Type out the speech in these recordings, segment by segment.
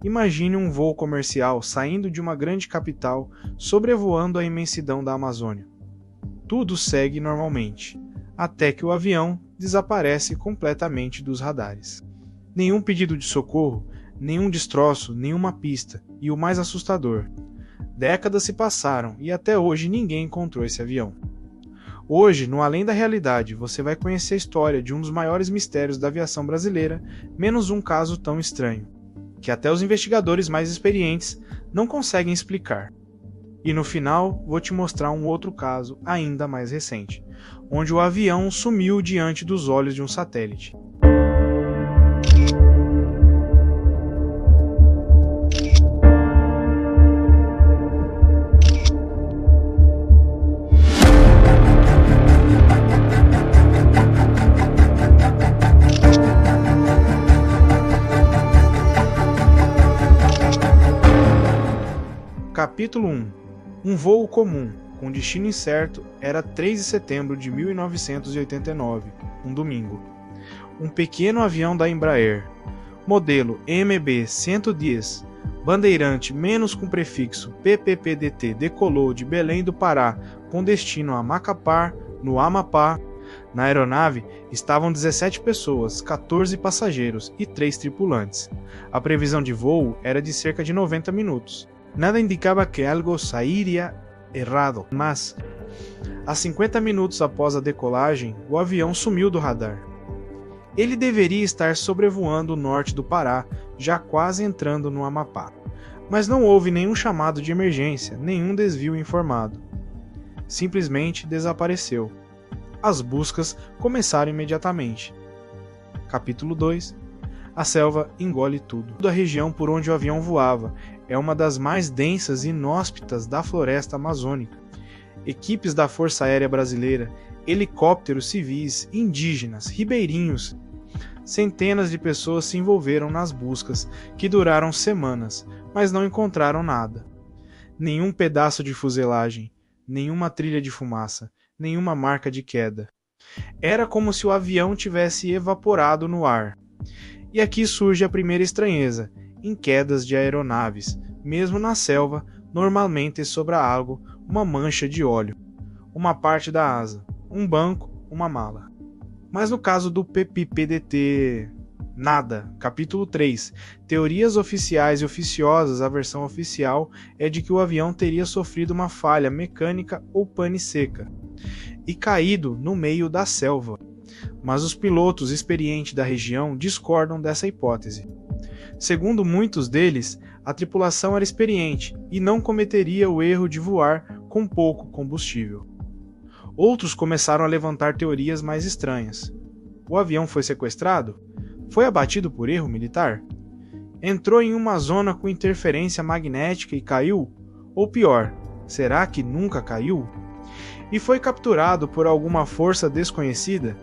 Imagine um voo comercial saindo de uma grande capital, sobrevoando a imensidão da Amazônia. Tudo segue normalmente, até que o avião desaparece completamente dos radares. Nenhum pedido de socorro, nenhum destroço, nenhuma pista, e o mais assustador: décadas se passaram e até hoje ninguém encontrou esse avião. Hoje, no Além da Realidade, você vai conhecer a história de um dos maiores mistérios da aviação brasileira, menos um caso tão estranho, que até os investigadores mais experientes não conseguem explicar. E no final, vou te mostrar um outro caso ainda mais recente, onde o avião sumiu diante dos olhos de um satélite. Capítulo 1. Um voo comum, com destino incerto, era 3 de setembro de 1989, um domingo. Um pequeno avião da Embraer, modelo MB-110, bandeirante menos com prefixo PPPDT, decolou de Belém do Pará com destino a Macapá, no Amapá. Na aeronave estavam 17 pessoas, 14 passageiros e 3 tripulantes. A previsão de voo era de cerca de 90 minutos. Nada indicava que algo sairia errado, mas, a 50 minutos após a decolagem, o avião sumiu do radar. Ele deveria estar sobrevoando o norte do Pará, já quase entrando no Amapá. Mas não houve nenhum chamado de emergência, nenhum desvio informado. Simplesmente desapareceu. As buscas começaram imediatamente. Capítulo 2. A selva engole tudo. Toda a região por onde o avião voava é uma das mais densas e inóspitas da floresta amazônica. Equipes da Força Aérea Brasileira, helicópteros civis, indígenas, ribeirinhos. Centenas de pessoas se envolveram nas buscas, que duraram semanas, mas não encontraram nada. Nenhum pedaço de fuselagem, nenhuma trilha de fumaça, nenhuma marca de queda. Era como se o avião tivesse evaporado no ar. E aqui surge a primeira estranheza, em quedas de aeronaves, mesmo na selva, normalmente sobra algo, uma mancha de óleo, uma parte da asa, um banco, uma mala. Mas no caso do PPPDT, nada. Capítulo 3. Teorias oficiais e oficiosas. A versão oficial é de que o avião teria sofrido uma falha mecânica ou pane seca e caído no meio da selva. Mas os pilotos experientes da região discordam dessa hipótese. Segundo muitos deles, a tripulação era experiente e não cometeria o erro de voar com pouco combustível. Outros começaram a levantar teorias mais estranhas. O avião foi sequestrado? Foi abatido por erro militar? Entrou em uma zona com interferência magnética e caiu? Ou pior, será que nunca caiu? E foi capturado por alguma força desconhecida?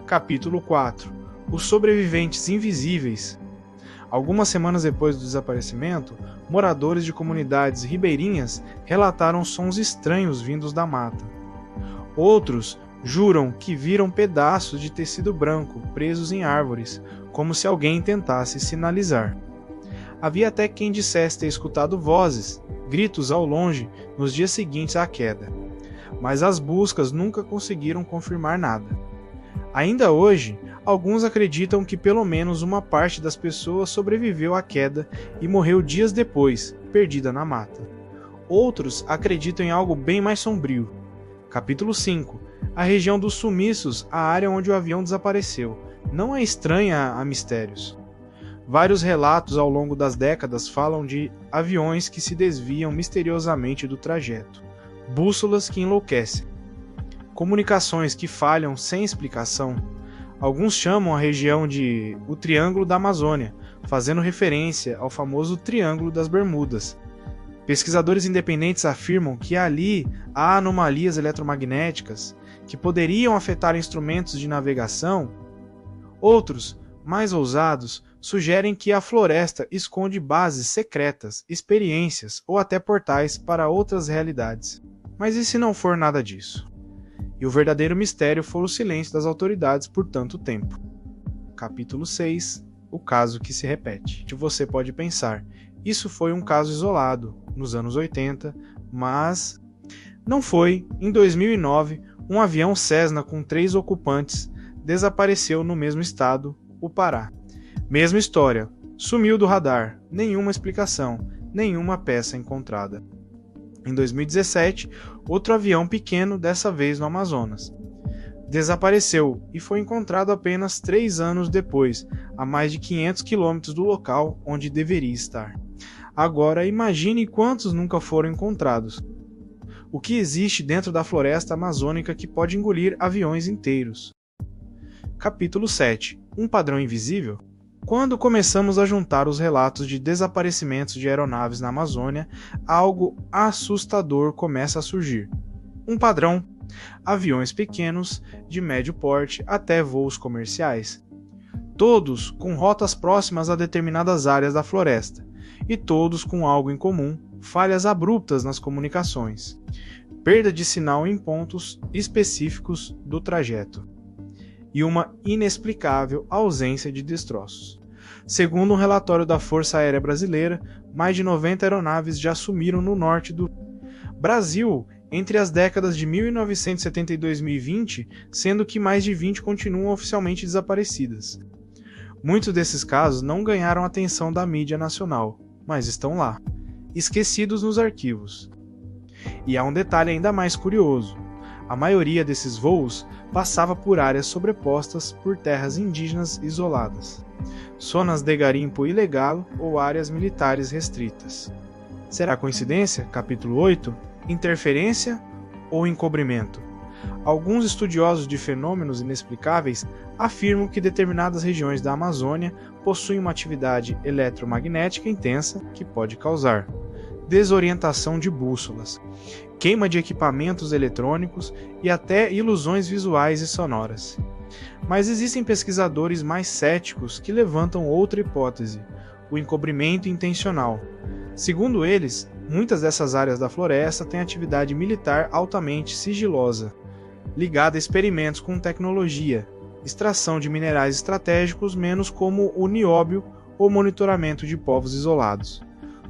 Capítulo 4. Os sobreviventes invisíveis. Algumas semanas depois do desaparecimento, moradores de comunidades ribeirinhas relataram sons estranhos vindos da mata. Outros juram que viram pedaços de tecido branco presos em árvores, como se alguém tentasse sinalizar. Havia até quem dissesse ter escutado vozes, gritos ao longe nos dias seguintes à queda. Mas as buscas nunca conseguiram confirmar nada. Ainda hoje, alguns acreditam que pelo menos uma parte das pessoas sobreviveu à queda e morreu dias depois, perdida na mata. Outros acreditam em algo bem mais sombrio. Capítulo 5. A região dos sumiços, a área onde o avião desapareceu, não é estranha a mistérios. Vários relatos ao longo das décadas falam de aviões que se desviam misteriosamente do trajeto, bússolas que enlouquecem, comunicações que falham sem explicação. Alguns chamam a região de o Triângulo da Amazônia, fazendo referência ao famoso Triângulo das Bermudas. Pesquisadores independentes afirmam que ali há anomalias eletromagnéticas que poderiam afetar instrumentos de navegação. Outros, mais ousados, sugerem que a floresta esconde bases secretas, experiências ou até portais para outras realidades. Mas e se não for nada disso? E o verdadeiro mistério for o silêncio das autoridades por tanto tempo. Capítulo 6. o caso que se repete. Você pode pensar, isso foi um caso isolado, nos anos 80, mas não foi. Em 2009, um avião Cessna com 3 ocupantes desapareceu no mesmo estado, o Pará. Mesma história, sumiu do radar, nenhuma explicação, nenhuma peça encontrada. Em 2017, outro avião pequeno, dessa vez no Amazonas, desapareceu e foi encontrado apenas 3 anos depois, a mais de 500 quilômetros do local onde deveria estar. Agora imagine quantos nunca foram encontrados. O que existe dentro da floresta amazônica que pode engolir aviões inteiros? Capítulo 7. Um padrão invisível? Quando começamos a juntar os relatos de desaparecimentos de aeronaves na Amazônia, algo assustador começa a surgir. Um padrão: aviões pequenos, de médio porte até voos comerciais. Todos com rotas próximas a determinadas áreas da floresta, e todos com algo em comum: falhas abruptas nas comunicações, perda de sinal em pontos específicos do trajeto, e uma inexplicável ausência de destroços. Segundo um relatório da Força Aérea Brasileira, mais de 90 aeronaves já sumiram no norte do Brasil entre as décadas de 1970 e 2020, sendo que mais de 20 continuam oficialmente desaparecidas. Muitos desses casos não ganharam atenção da mídia nacional, mas estão lá, esquecidos nos arquivos. E há um detalhe ainda mais curioso: a maioria desses voos passava por áreas sobrepostas por terras indígenas isoladas, zonas de garimpo ilegal ou áreas militares restritas. Será coincidência? Capítulo 8. Interferência ou encobrimento? Alguns estudiosos de fenômenos inexplicáveis afirmam que determinadas regiões da Amazônia possuem uma atividade eletromagnética intensa que pode causar desorientação de bússolas, queima de equipamentos eletrônicos e até ilusões visuais e sonoras. Mas existem pesquisadores mais céticos que levantam outra hipótese: o encobrimento intencional. Segundo eles, muitas dessas áreas da floresta têm atividade militar altamente sigilosa, ligada a experimentos com tecnologia, extração de minerais estratégicos, menos como o nióbio ou monitoramento de povos isolados.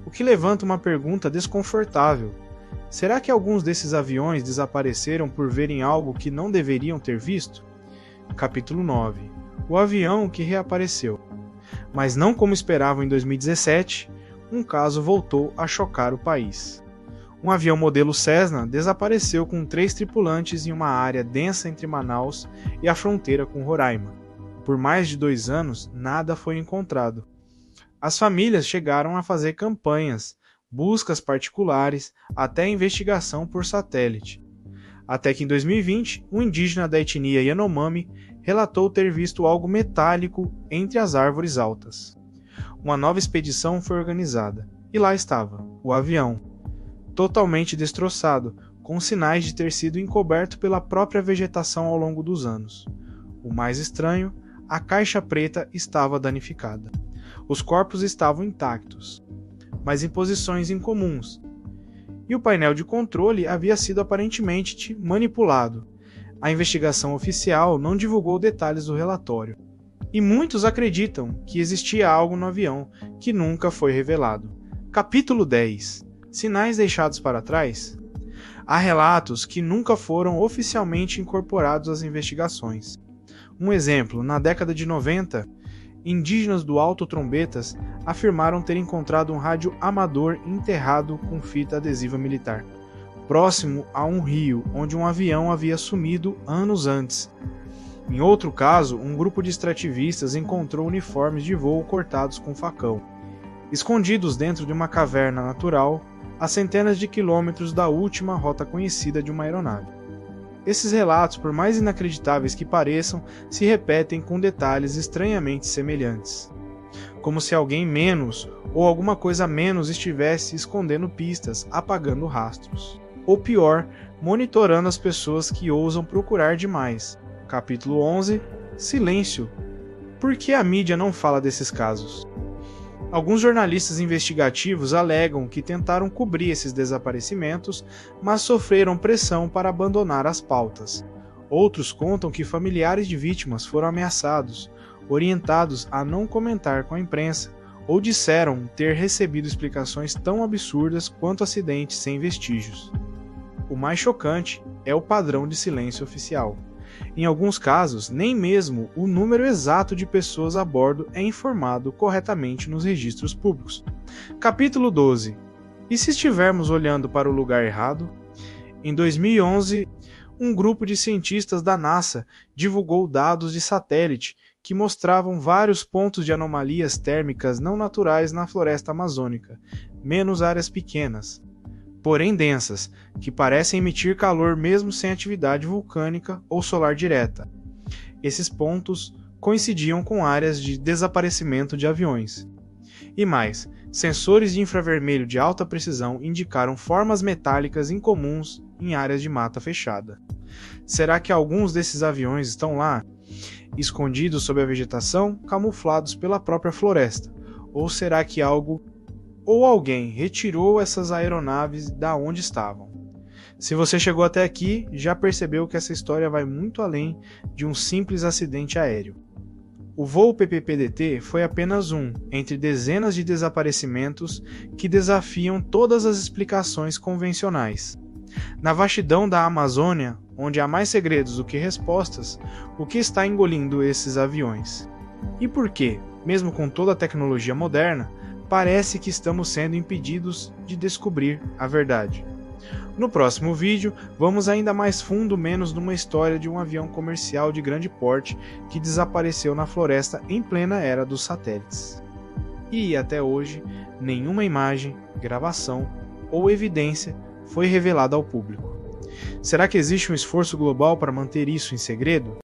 O que levanta uma pergunta desconfortável: será que alguns desses aviões desapareceram por verem algo que não deveriam ter visto? Capítulo 9. O avião que reapareceu. Mas não como esperavam em 2017, um caso voltou a chocar o país. Um avião modelo Cessna desapareceu com 3 tripulantes em uma área densa entre Manaus e a fronteira com Roraima. Por mais de 2 anos, nada foi encontrado. As famílias chegaram a fazer campanhas, buscas particulares, até investigação por satélite. Até que em 2020, um indígena da etnia Yanomami relatou ter visto algo metálico entre as árvores altas. Uma nova expedição foi organizada, e lá estava, o avião, totalmente destroçado, com sinais de ter sido encoberto pela própria vegetação ao longo dos anos. O mais estranho, a caixa preta estava danificada. Os corpos estavam intactos, mas em posições incomuns, e o painel de controle havia sido aparentemente manipulado. A investigação oficial não divulgou detalhes do relatório, e muitos acreditam que existia algo no avião que nunca foi revelado. Capítulo 10. Sinais deixados para trás? Há relatos que nunca foram oficialmente incorporados às investigações. Um exemplo: na década de 90, indígenas do Alto Trombetas afirmaram ter encontrado um rádio amador enterrado com fita adesiva militar, próximo a um rio onde um avião havia sumido anos antes. Em outro caso, um grupo de extrativistas encontrou uniformes de voo cortados com facão, escondidos dentro de uma caverna natural a centenas de quilômetros da última rota conhecida de uma aeronave. Esses relatos, por mais inacreditáveis que pareçam, se repetem com detalhes estranhamente semelhantes, como se alguém menos ou alguma coisa menos estivesse escondendo pistas, apagando rastros, ou pior, monitorando as pessoas que ousam procurar demais. Capítulo 11. Silêncio. Por que a mídia não fala desses casos? Alguns jornalistas investigativos alegam que tentaram cobrir esses desaparecimentos, mas sofreram pressão para abandonar as pautas. Outros contam que familiares de vítimas foram ameaçados, orientados a não comentar com a imprensa, ou disseram ter recebido explicações tão absurdas quanto acidentes sem vestígios. O mais chocante é o padrão de silêncio oficial. Em alguns casos, nem mesmo o número exato de pessoas a bordo é informado corretamente nos registros públicos. Capítulo 12. E se estivermos olhando para o lugar errado? Em 2011, um grupo de cientistas da NASA divulgou dados de satélite que mostravam vários pontos de anomalias térmicas não naturais na floresta amazônica, menos áreas pequenas, porém densas, que parecem emitir calor mesmo sem atividade vulcânica ou solar direta. Esses pontos coincidiam com áreas de desaparecimento de aviões. E mais, sensores de infravermelho de alta precisão indicaram formas metálicas incomuns em áreas de mata fechada. Será que alguns desses aviões estão lá, escondidos sob a vegetação, camuflados pela própria floresta? Ou será que algo ou alguém retirou essas aeronaves da onde estavam? Se você chegou até aqui, já percebeu que essa história vai muito além de um simples acidente aéreo. O voo PPPDT foi apenas um entre dezenas de desaparecimentos que desafiam todas as explicações convencionais. Na vastidão da Amazônia, onde há mais segredos do que respostas, o que está engolindo esses aviões? E por que, mesmo com toda a tecnologia moderna, parece que estamos sendo impedidos de descobrir a verdade? No próximo vídeo, vamos ainda mais fundo menos numa história de um avião comercial de grande porte que desapareceu na floresta em plena era dos satélites. E até hoje, nenhuma imagem, gravação ou evidência foi revelada ao público. Será que existe um esforço global para manter isso em segredo?